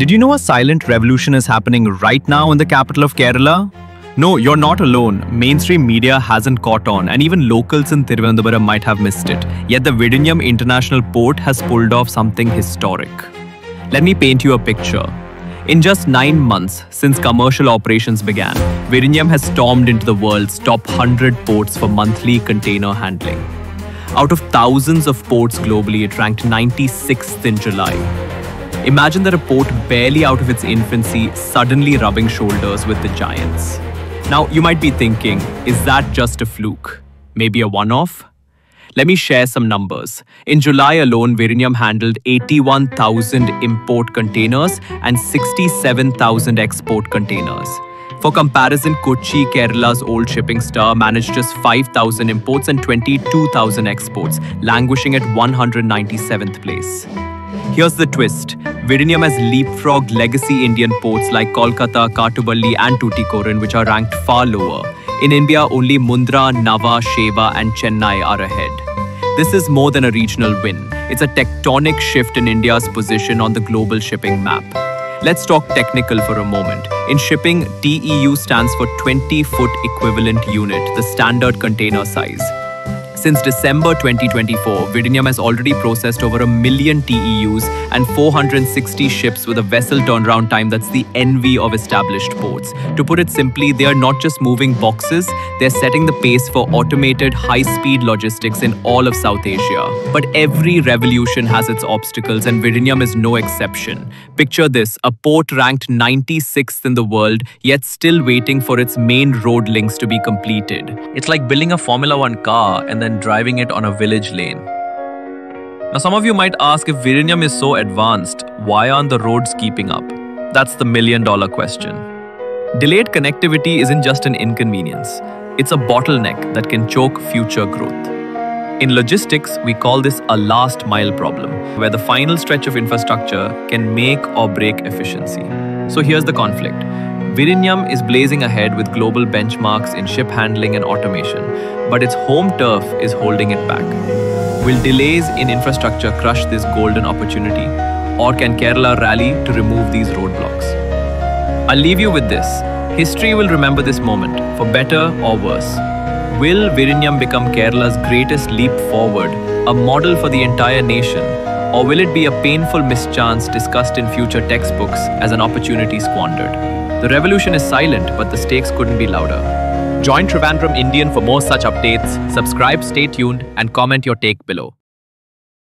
Did you know a silent revolution is happening right now in the capital of Kerala? No, you're not alone. Mainstream media hasn't caught on, and even locals in Thiruvananthapuram might have missed it. Yet the Vizhinjam International Port has pulled off something historic. Let me paint you a picture. In just 9 months since commercial operations began, Vizhinjam has stormed into the world's top 100 ports for monthly container handling. Out of thousands of ports globally, it ranked 96th in July. Imagine that a port barely out of its infancy suddenly rubbing shoulders with the giants. Now, you might be thinking, is that just a fluke? Maybe a one-off? Let me share some numbers. In July alone, Vizhinjam handled 81,000 import containers and 67,000 export containers. For comparison, Kochi, Kerala's old shipping star, managed just 5,000 imports and 22,000 exports, languishing at 197th place. Here's the twist. Vizhinjam has leapfrogged legacy Indian ports like Kolkata, Katuballi and Tuticorin, which are ranked far lower. In India, only Mundra, Nava, Sheva and Chennai are ahead. This is more than a regional win. It's a tectonic shift in India's position on the global shipping map. Let's talk technical for a moment. In shipping, TEU stands for 20-foot equivalent unit, the standard container size. Since December 2024, Vizhinjam has already processed over 1 million TEUs and 460 ships with a vessel turnaround time that's the envy of established ports. To put it simply, they are not just moving boxes, they're setting the pace for automated high-speed logistics in all of South Asia. But every revolution has its obstacles and Vizhinjam is no exception. Picture this, a port ranked 96th in the world, yet still waiting for its main road links to be completed. It's like building a Formula One car and then driving it on a village lane. Now some of you might ask, if Vizhinjam is so advanced, why aren't the roads keeping up? That's the million-dollar question. Delayed connectivity isn't just an inconvenience. It's a bottleneck that can choke future growth. In logistics, we call this a last mile problem, where the final stretch of infrastructure can make or break efficiency. So here's the conflict. Vizhinjam is blazing ahead with global benchmarks in ship handling and automation, but its home turf is holding it back. Will delays in infrastructure crush this golden opportunity, or can Kerala rally to remove these roadblocks? I'll leave you with this. History will remember this moment, for better or worse. Will Vizhinjam become Kerala's greatest leap forward, a model for the entire nation, or will it be a painful mischance discussed in future textbooks as an opportunity squandered? The revolution is silent, but the stakes couldn't be louder. Join Trivandrum Indian for more such updates, subscribe, stay tuned, and comment your take below.